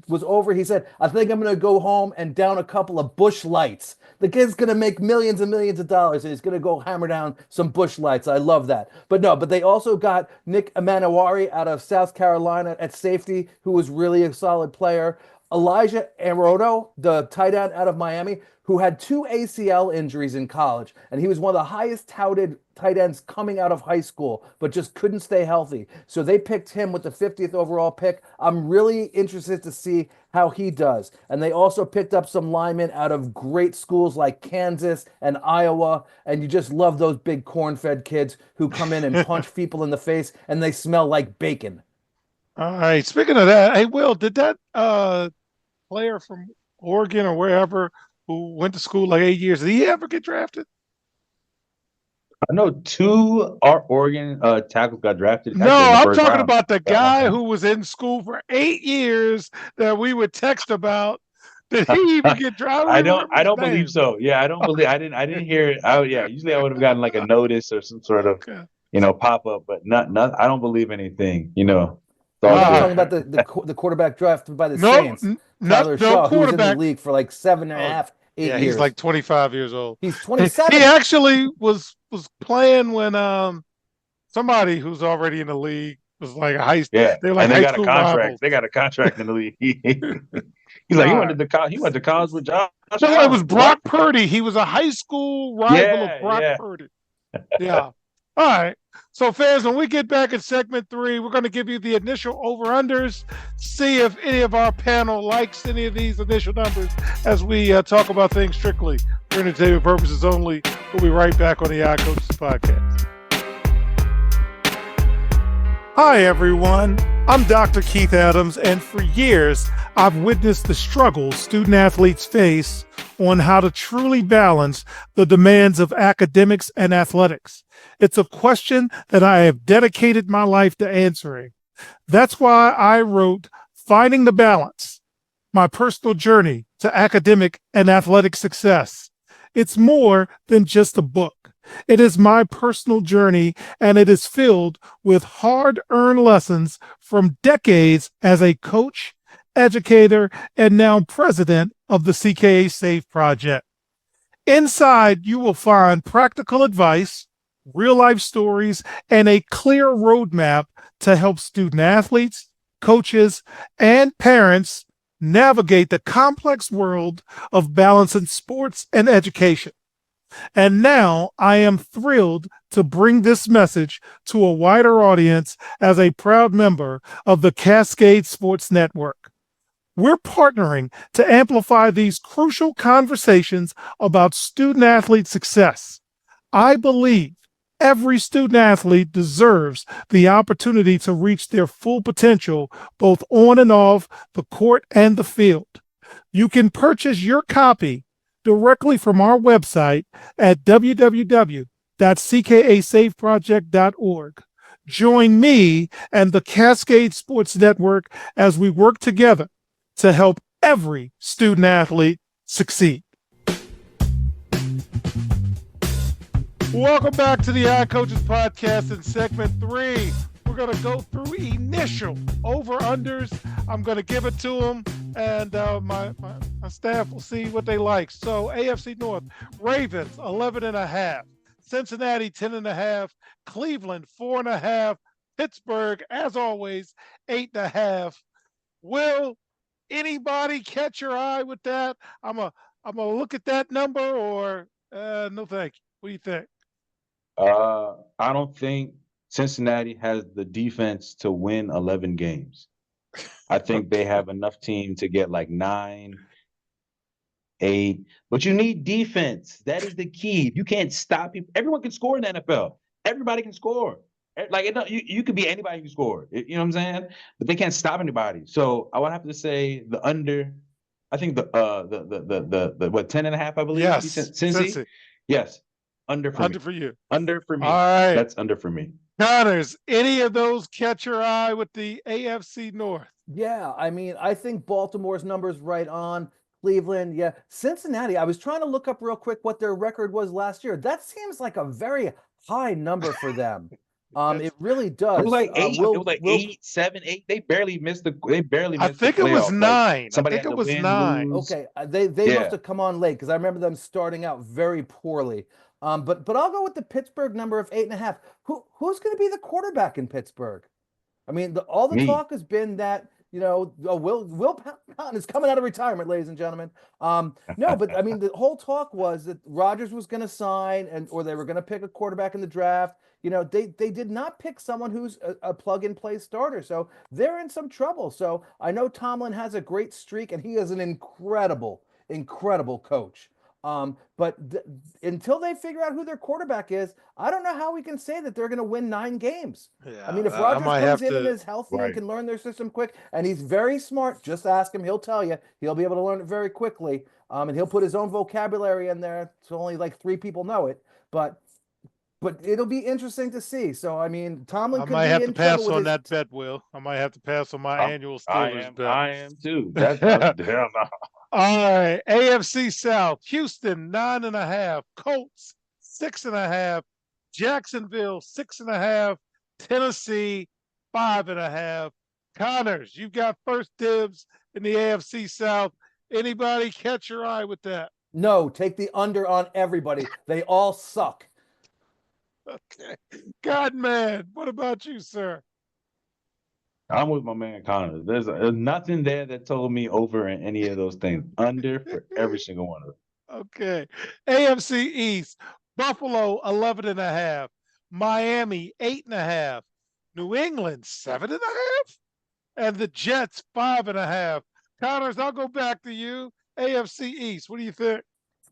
[SPEAKER 3] was over, he said, I think I'm going to go home and down a couple of Busch Lights. The kid's going to make millions and millions of dollars and he's going to go hammer down some Busch Lights. I love that. But they also got Nick Emanuwari out of South Carolina at safety, who was really a solid player. Elijah Arodo, the tight end out of Miami, who had 2 ACL injuries in college, and he was one of the highest touted tight ends coming out of high school, but just couldn't stay healthy. So they picked him with the 50th overall pick. I'm really interested to see how he does. And they also picked up some linemen out of great schools like Kansas and Iowa, and you just love those big corn-fed kids who come in and punch people in the face, and they smell like bacon.
[SPEAKER 2] All right. Speaking of that, hey Will, did that player from Oregon or wherever who went to school like 8 years, did he ever get drafted?
[SPEAKER 1] I know 2 Oregon tackles got drafted
[SPEAKER 2] No,
[SPEAKER 1] actually in the
[SPEAKER 2] I'm
[SPEAKER 1] first
[SPEAKER 2] talking
[SPEAKER 1] round.
[SPEAKER 2] about the guy who was in school for 8 years that we would text about. Did he even get drafted?
[SPEAKER 1] I don't believe so. Yeah, I don't believe I didn't hear it. Usually I would have gotten like a notice or some sort of
[SPEAKER 2] Okay.
[SPEAKER 1] pop up, but not I don't believe anything. It's
[SPEAKER 3] No,
[SPEAKER 1] all
[SPEAKER 3] I'm
[SPEAKER 1] good.
[SPEAKER 3] talking about the quarterback drafted by the
[SPEAKER 2] No,
[SPEAKER 3] Saints, Tyler
[SPEAKER 2] no
[SPEAKER 3] Shaw, who was in the
[SPEAKER 2] quarterback.
[SPEAKER 3] league for like seven and a
[SPEAKER 2] Oh,
[SPEAKER 3] half, 8
[SPEAKER 2] yeah, he's
[SPEAKER 3] years.
[SPEAKER 2] like 25 years old.
[SPEAKER 3] He's
[SPEAKER 2] He
[SPEAKER 3] 27.
[SPEAKER 2] actually was playing when somebody who's already in the league was like a
[SPEAKER 1] Yeah,
[SPEAKER 2] they were like
[SPEAKER 1] and they
[SPEAKER 2] high
[SPEAKER 1] got a
[SPEAKER 2] school
[SPEAKER 1] contract.
[SPEAKER 2] rivals.
[SPEAKER 1] They got a contract in the league. He's like
[SPEAKER 2] All right.
[SPEAKER 1] he went to college with Josh
[SPEAKER 2] No, it was
[SPEAKER 1] Allen.
[SPEAKER 2] Brock
[SPEAKER 1] What?
[SPEAKER 2] Purdy. He was a high school rival of
[SPEAKER 1] Yeah,
[SPEAKER 2] Brock
[SPEAKER 1] yeah.
[SPEAKER 2] Purdy. Yeah. All right. So, fans, when we get back in segment 3, we're going to give you the initial over-unders, see if any of our panel likes any of these initial numbers as we talk about things strictly for entertainment purposes only. We'll be right back on the Odd Coaches Podcast. Hi, everyone. I'm Dr. Keith Adams, and for years, I've witnessed the struggles student-athletes face on how to truly balance the demands of academics and athletics. It's a question that I have dedicated my life to answering. That's why I wrote Finding the Balance, my personal journey to academic and athletic success. It's more than just a book. It is my personal journey, and it is filled with hard-earned lessons from decades as a coach, educator, and now president of the CKA Safe Project. Inside, you will find practical advice, real-life stories, and a clear roadmap to help student athletes, coaches, and parents navigate the complex world of balancing sports and education. And now I am thrilled to bring this message to a wider audience as a proud member of the Cascade Sports Network. We're partnering to amplify these crucial conversations about student-athlete success. I believe every student-athlete deserves the opportunity to reach their full potential, both on and off the court and the field. You can purchase your copy directly from our website at www.ckasafeproject.org. Join me and the Cascade Sports Network as we work together to help every student athlete succeed. Welcome back to the Odd Coaches Podcast in segment 3. We're going to go through initial over-unders. I'm going to give it to them, and my staff will see what they like. So AFC North, Ravens, 11.5. Cincinnati, 10.5. Cleveland, 4.5. Pittsburgh, as always, 8.5. Will anybody catch your eye with that? I'm a look at that number, or no thank you. What do you think?
[SPEAKER 1] I don't think Cincinnati has the defense to win 11 games. I think they have enough team to get like 9, 8, but you need defense. That is the key. You can't stop people. Everyone can score in the NFL. Everybody can score. Like you could be anybody who score. You know what I'm saying? But they can't stop anybody. So I would have to say the under. I think the what 10.5, I believe he
[SPEAKER 2] Yes,
[SPEAKER 1] said Cincy.
[SPEAKER 2] Cincy.
[SPEAKER 1] Yes, under for me.
[SPEAKER 2] Under for you.
[SPEAKER 1] Under for
[SPEAKER 2] All
[SPEAKER 1] me.
[SPEAKER 2] right.
[SPEAKER 1] That's under for me.
[SPEAKER 2] Connors, any of those catch your eye with the AFC North?
[SPEAKER 3] Yeah, I mean, I think Baltimore's numbers right on. Cleveland, yeah. Cincinnati, I was trying to look up real quick what their record was last year. That seems like a very high number for them. It really
[SPEAKER 1] It was
[SPEAKER 3] does.
[SPEAKER 1] like eight. It was like
[SPEAKER 3] Will
[SPEAKER 1] 8, 7, 8. They barely missed the. They barely
[SPEAKER 2] I
[SPEAKER 1] missed the
[SPEAKER 2] think it was
[SPEAKER 1] playoffs. Like
[SPEAKER 2] 9. I
[SPEAKER 1] somebody
[SPEAKER 2] think
[SPEAKER 1] had
[SPEAKER 2] it
[SPEAKER 1] to
[SPEAKER 2] was
[SPEAKER 1] win,
[SPEAKER 2] 9.
[SPEAKER 1] lose.
[SPEAKER 3] Okay, they must
[SPEAKER 1] Yeah.
[SPEAKER 3] have come on late because I remember them starting out very poorly. But I'll go with the Pittsburgh number of 8.5. Who's going to be the quarterback in Pittsburgh? I mean, all the
[SPEAKER 1] Me.
[SPEAKER 3] talk has been that Will Patton is coming out of retirement, ladies and gentlemen. No, but I mean, the whole talk was that Rodgers was going to sign, or they were going to pick a quarterback in the draft. They did not pick someone who's a plug-and-play starter, so they're in some trouble. So I know Tomlin has a great streak, and he is an incredible, incredible coach. But until they figure out who their quarterback is, I don't know how we can say that they're going to win 9 games.
[SPEAKER 2] Yeah,
[SPEAKER 3] I mean, if
[SPEAKER 2] I
[SPEAKER 3] Rodgers
[SPEAKER 2] might
[SPEAKER 3] comes
[SPEAKER 2] have
[SPEAKER 3] in and
[SPEAKER 2] to.
[SPEAKER 3] is healthy and
[SPEAKER 1] Right.
[SPEAKER 3] can learn their system quick, and he's very smart, just ask him. He'll tell you. He'll be able to learn it very quickly. And he'll put his own vocabulary in there, so only like 3 people know it. But it'll be interesting to see. So I mean, Tomlin
[SPEAKER 2] I
[SPEAKER 3] could
[SPEAKER 2] might
[SPEAKER 3] be
[SPEAKER 2] have to
[SPEAKER 3] in trouble
[SPEAKER 2] pass
[SPEAKER 3] with
[SPEAKER 2] on
[SPEAKER 3] his.
[SPEAKER 2] that bet, Will. I might have to pass on my annual Steelers bet.
[SPEAKER 1] I am too. That's hell no.
[SPEAKER 2] All right, AFC South, Houston 9.5, Colts 6.5, Jacksonville 6.5, Tennessee 5.5. Connors, you've got first dibs in the AFC South. Anybody catch your eye with that?
[SPEAKER 3] No, take the under on everybody. They all suck.
[SPEAKER 2] Okay. God, man, what about you, sir?
[SPEAKER 1] I'm with my man Connor. There's nothing there that told me over in any of those things. Under for every single one of them.
[SPEAKER 2] Okay. AFC East, Buffalo 11.5, Miami 8.5, New England 7.5, and the Jets 5.5. Connors, I'll go back to you. AFC East, what do you think?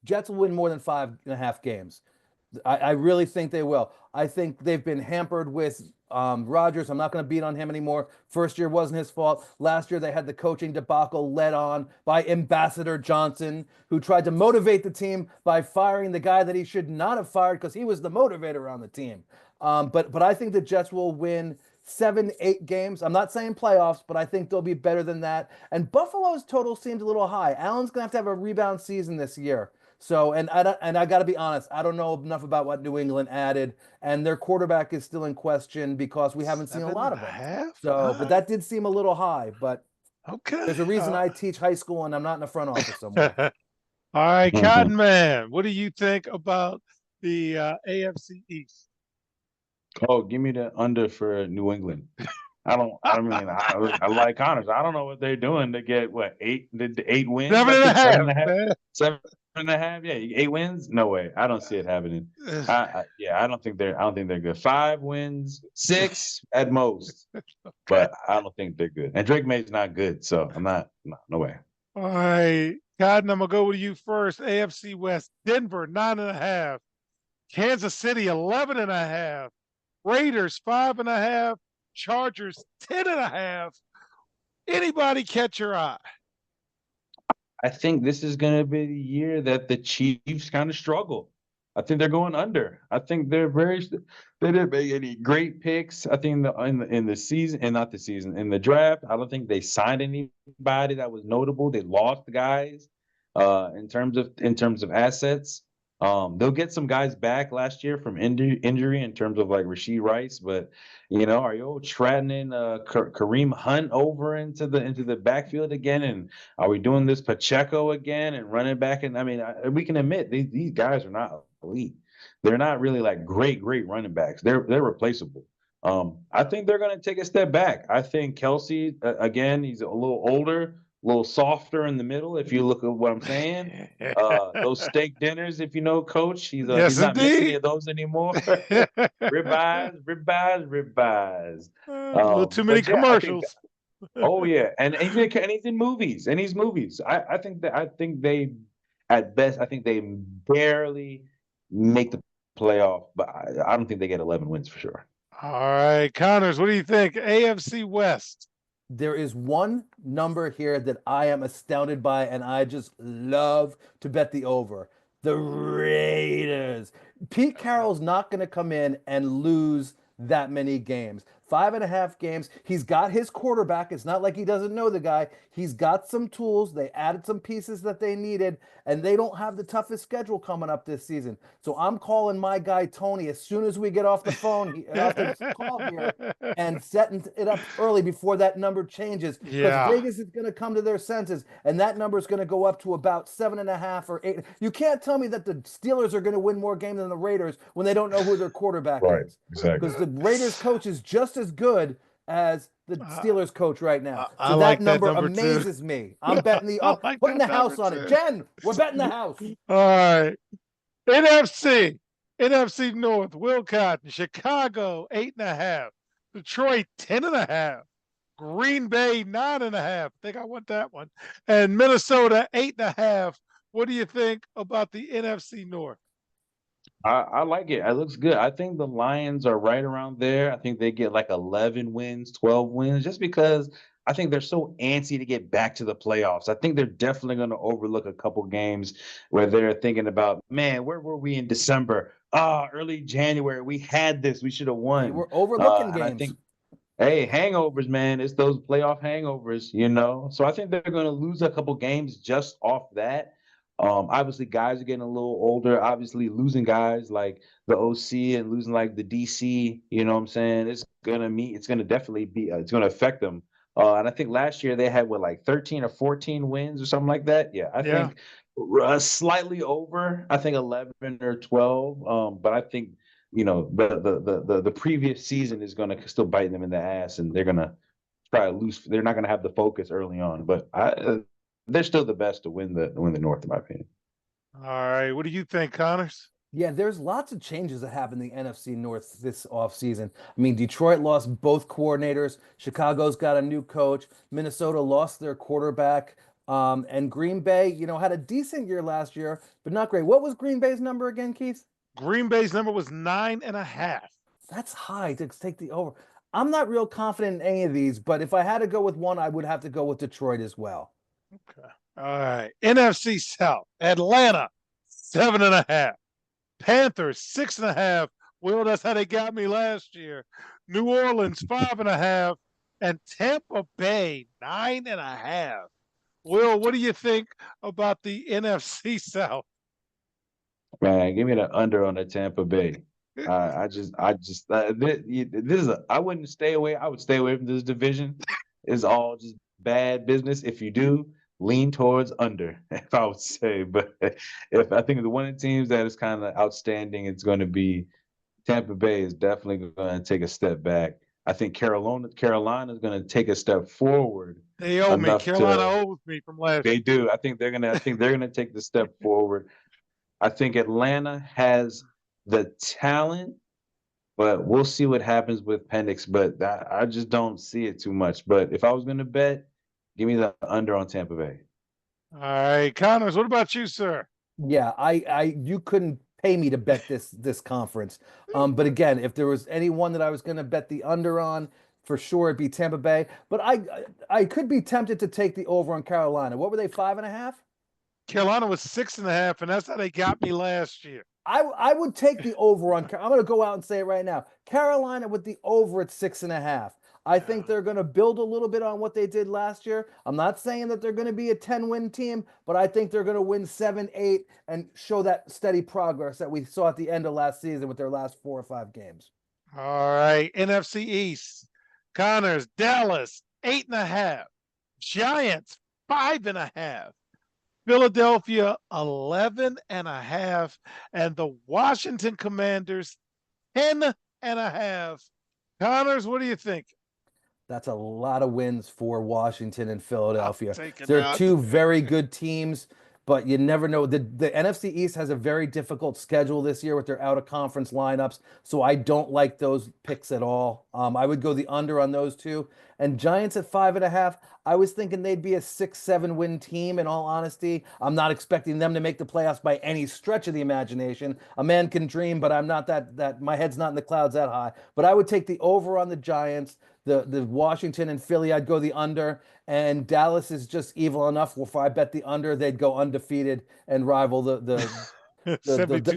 [SPEAKER 3] Jets will win more than 5.5 games. I really think they will. I think they've been hampered with Rodgers. I'm not going to beat on him anymore. First year wasn't his fault. Last year they had the coaching debacle led on by Ambassador Johnson, who tried to motivate the team by firing the guy that he should not have fired because he was the motivator on the team. But I think the Jets will win 7, 8 games. I'm not saying playoffs, but I think they'll be better than that. And Buffalo's total seems a little high. Allen's going to have a rebound season this year. So, and I got to be honest, I don't know enough about what New England added, and their quarterback is still in question because we haven't seen a lot of it. So, but that did seem a little high. But
[SPEAKER 2] okay,
[SPEAKER 3] there's a reason I teach high school and I'm not in the front office somewhere.
[SPEAKER 2] All right, Cotton Man, what do you think about the AFC East?
[SPEAKER 1] Oh, give me the under for New England. I like Connors. I don't know what they're doing to get what 8 wins.
[SPEAKER 2] 7.5.
[SPEAKER 1] 7.5. Yeah, 8 wins. No way. I don't see it happening. I don't think they're good. 5 wins, 6 at most. But I don't think they're good. And Drake May's not good, so no way.
[SPEAKER 2] All right, Cotton, I'm gonna go with you first. AFC West, Denver 9.5, Kansas City 11.5, Raiders 5.5. Chargers 10.5. Anybody catch your eye?
[SPEAKER 1] I think this is going to be the year that the Chiefs kind of struggle. I think they're going under. I think they didn't make any great picks. I think in the season, and not the season, in the draft, I don't think they signed anybody that was notable. They lost guys in terms of assets. They'll get some guys back last year from injury in terms of like Rashee Rice, but are you threatening Kareem Hunt over into the backfield again? And are we doing this Pacheco again and running back? And I mean, we can admit these guys are not elite. They're not really like great running backs. They're replaceable. I think they're going to take a step back. I think Kelsey again, he's a little older. A little softer in the middle, if you look at what I'm saying. Those steak dinners, if you know Coach, he's not missing any of those anymore. Ribeyes.
[SPEAKER 2] A little too many commercials.
[SPEAKER 1] Oh yeah, and he's in movies, I think they at best, I think they barely make the playoff, but I don't think they get 11 wins for sure.
[SPEAKER 2] All right, Connors, what do you think? AFC West.
[SPEAKER 3] There is one number here that I am astounded by, and I just love to bet the over. The Raiders. Pete Carroll's not going to come in and lose that many games. 5.5 games. He's got his quarterback. It's not like he doesn't know the guy. He's got some tools. They added some pieces that they needed, and they don't have the toughest schedule coming up this season. So I'm calling my guy Tony as soon as we get off the phone, off the call here, and setting it up early before that number changes. Because
[SPEAKER 2] Yeah.
[SPEAKER 3] Vegas is going to come to their senses, and that number is going to go up to about 7.5 or 8. You can't tell me that the Steelers are going to win more games than the Raiders when they don't know who their quarterback
[SPEAKER 1] Right,
[SPEAKER 3] is.
[SPEAKER 1] exactly.
[SPEAKER 3] Because the Raiders coach is just as good as the Steelers coach right now.
[SPEAKER 2] I
[SPEAKER 3] So
[SPEAKER 2] like
[SPEAKER 3] that
[SPEAKER 2] that
[SPEAKER 3] number
[SPEAKER 2] number too.
[SPEAKER 3] amazes me. I'm betting the
[SPEAKER 2] I like
[SPEAKER 3] putting
[SPEAKER 2] that
[SPEAKER 3] the house
[SPEAKER 2] number
[SPEAKER 3] on it.
[SPEAKER 2] too.
[SPEAKER 3] Jen, we're betting the house.
[SPEAKER 2] All right. NFC North, Will Cotton, Chicago, 8.5. Detroit, 10.5. Green Bay, 9.5. I think I want that one. And Minnesota, 8.5. What do you think about the NFC North?
[SPEAKER 1] I like it. It looks good. I think the Lions are right around there. I think they get like 11 wins, 12 wins, just because I think they're so antsy to get back to the playoffs. I think they're definitely going to overlook a couple games where they're thinking about, man, where were we in December? Early January. We had this. We should have won.
[SPEAKER 3] We're overlooking
[SPEAKER 1] And I
[SPEAKER 3] games.
[SPEAKER 1] think, hey, hangovers, man. It's those playoff hangovers, you know. So I think they're going to lose a couple games just off that. Obviously, guys are getting a little older. Obviously, losing guys like the OC and losing like the DC, you know what I'm saying? It's gonna definitely be, it's gonna affect them. And I think last year they had what, like 13 or 14 wins or something like that. Yeah, I
[SPEAKER 2] Yeah.
[SPEAKER 1] think slightly over. I think 11 or 12. But I think the previous season is gonna still bite them in the ass, and they're gonna try to lose. They're not gonna have the focus early on. But they're still the best to win the North, in my opinion.
[SPEAKER 2] All right. What do you think, Connors?
[SPEAKER 3] Yeah, there's lots of changes that happened in the NFC North this offseason. I mean, Detroit lost both coordinators. Chicago's got a new coach. Minnesota lost their quarterback. And Green Bay, had a decent year last year, but not great. What was Green Bay's number again, Keith?
[SPEAKER 2] Green Bay's number was 9.5.
[SPEAKER 3] That's high to take the over. I'm not real confident in any of these, but if I had to go with one, I would have to go with Detroit as well.
[SPEAKER 2] Okay. All right. NFC South, Atlanta, 7.5. Panthers, 6.5. Will, that's how they got me last year. New Orleans, 5.5. And Tampa Bay, 9.5. Will, what do you think about the NFC South?
[SPEAKER 1] Man, give me the under on the Tampa Bay. I wouldn't stay away. I would stay away from this division. It's all just bad business. If you do, lean towards under, if I would say. But if I think the one of the teams that is kind of outstanding, it's going to be Tampa Bay is definitely going to take a step back. I think Carolina is going to take a step forward.
[SPEAKER 2] They owe me.
[SPEAKER 1] enough
[SPEAKER 2] Carolina
[SPEAKER 1] to-
[SPEAKER 2] owes me from last year.
[SPEAKER 1] They do. I think they're gonna take the step forward. I think Atlanta has the talent, but we'll see what happens with Penix. But I just don't see it too much. But if I was gonna bet, give me the under on Tampa Bay.
[SPEAKER 2] All right, Connors, what about you, sir?
[SPEAKER 3] Yeah, you couldn't pay me to bet this conference. But again, if there was any one that I was going to bet the under on, for sure it'd be Tampa Bay. But I could be tempted to take the over on Carolina. What were they, 5.5?
[SPEAKER 2] Carolina was 6.5, and that's how they got me last year.
[SPEAKER 3] I would take the over on. I'm going to go out and say it right now. Carolina with the over at 6.5. I think they're going to build a little bit on what they did last year. I'm not saying that they're going to be a 10-win team, but I think they're going to win 7, 8, and show that steady progress that we saw at the end of last season with their last 4 or 5 games.
[SPEAKER 2] All right, NFC East, Connors, Dallas, 8.5. Giants, 5.5. Philadelphia, 11.5. And the Washington Commanders, 10.5. Connors, what do you think?
[SPEAKER 3] That's a lot of wins for Washington and Philadelphia.
[SPEAKER 2] Take it
[SPEAKER 3] They're
[SPEAKER 2] out.
[SPEAKER 3] two very good teams. but you never know. The NFC East has a very difficult schedule this year with their out of conference lineups, so I don't like those picks at all. I would go the under on those two. And Giants at 5.5. I was thinking they'd be a 6-7 win team. In all honesty, I'm not expecting them to make the playoffs by any stretch of the imagination. A man can dream, but I'm not that. My head's not in the clouds that high. But I would take the over on the Giants. The Washington and Philly, I'd go the under. And Dallas is just evil enough. If I bet the under, they'd go undefeated and rival the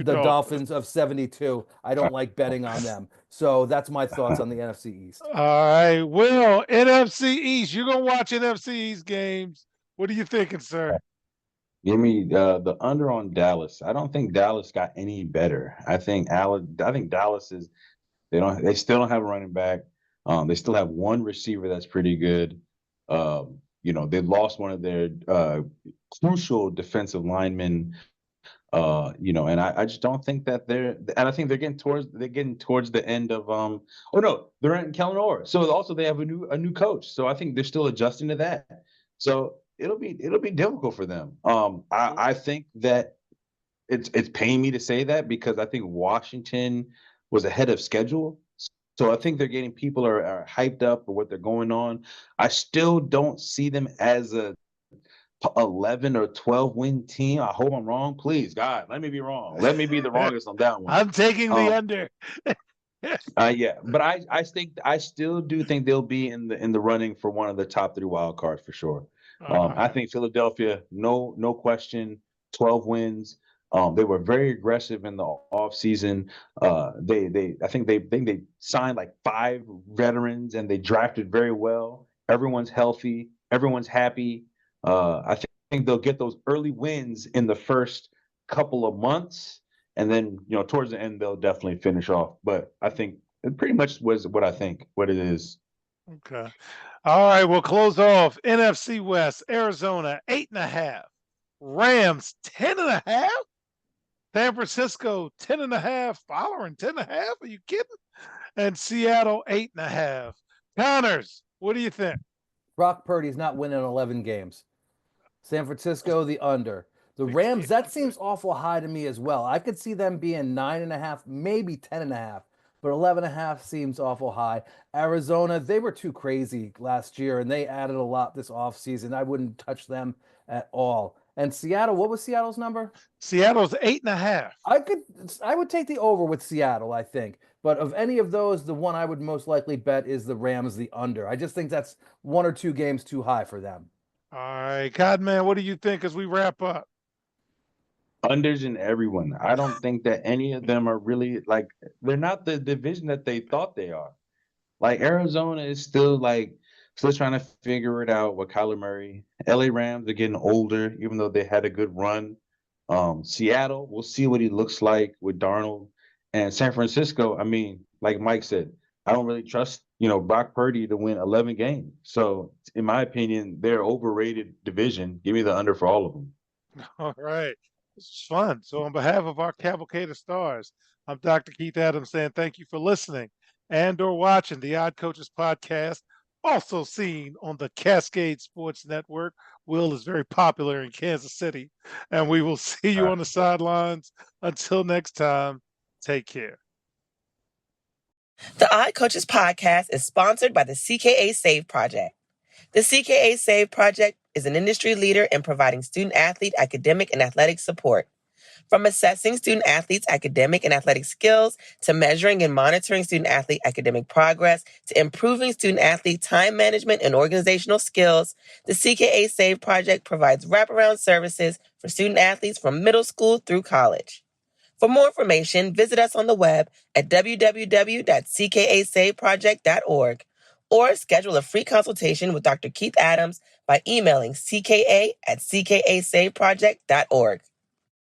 [SPEAKER 3] Dolphins of 72. I don't like betting on them. So that's my thoughts on the NFC East.
[SPEAKER 2] All right. Will, NFC East. You're going to watch NFC East games. What are you thinking, sir?
[SPEAKER 1] Give me the under on Dallas. I don't think Dallas got any better. I think Dallas is they still don't have a running back. They still have one receiver that's pretty good. They lost one of their crucial defensive linemen. And I just don't think that and I think they're getting towards the end of they're in Kellen Orr. So also they have a new coach. So I think they're still adjusting to that. So it'll be difficult for them. I think that it's paying me to say that because I think Washington was ahead of schedule. So I think they're getting people are hyped up for what they're going on. I still don't see them as a 11 or 12 win team. I hope I'm wrong. Please, God, let me be wrong. Let me be the wrongest on that one.
[SPEAKER 2] I'm taking the under.
[SPEAKER 1] Yeah, but I still do think they'll be in the running for one of the top 3 wild cards for sure. I think Philadelphia, no question, 12 wins. They were very aggressive in the offseason. I think they signed like 5 veterans and they drafted very well. Everyone's healthy. Everyone's happy. I think they'll get those early wins in the first couple of months, and then towards the end they'll definitely finish off. But I think it pretty much was what it is.
[SPEAKER 2] Okay. All right, we'll close off NFC West. Arizona 8.5, Rams 10.5, San Francisco 10.5, following 10.5. Are you kidding? And Seattle 8.5. Connors, what do you think?
[SPEAKER 3] Brock Purdy's not winning 11 games. San Francisco, the under. The Rams, that seems awful high to me as well. I could see them being 9.5, maybe 10.5, but 11.5 seems awful high. Arizona, they were too crazy last year, and they added a lot this offseason. I wouldn't touch them at all. And Seattle, what was Seattle's number?
[SPEAKER 2] Seattle's 8.5.
[SPEAKER 3] I would take the over with Seattle, I think. But of any of those, the one I would most likely bet is the Rams, the under. I just think that's 1 or 2 games too high for them.
[SPEAKER 2] All right, Codman, what do you think as we wrap up?
[SPEAKER 1] Unders in everyone. I don't think that any of them are really they're not the division that they thought they are. Like Arizona is still trying to figure it out with Kyler Murray. LA Rams are getting older, even though they had a good run. Seattle, we'll see what he looks like with Darnold. And San Francisco, I mean, like Mike said, I don't really trust, Brock Purdy to win 11 games. So, in my opinion, they're overrated division. Give me the under for all of them.
[SPEAKER 2] All right. This was fun. So, on behalf of our Cavalcade of Stars, I'm Dr. Keith Adams saying thank you for listening and or watching the Odd Coaches podcast, also seen on the Cascade Sports Network. Will is very popular in Kansas City, and we will see you on the sidelines. Until next time, take care.
[SPEAKER 4] The Odd Coaches podcast is sponsored by the CKA Save Project. The CKA Save Project is an industry leader in providing student-athlete academic and athletic support. From assessing student-athletes' academic and athletic skills, to measuring and monitoring student-athlete academic progress, to improving student-athlete time management and organizational skills, the CKA Save Project provides wraparound services for student-athletes from middle school through college. For more information, visit us on the web at www.ckasaveproject.org or schedule a free consultation with Dr. Keith Adams by emailing cka@ckasaveproject.org.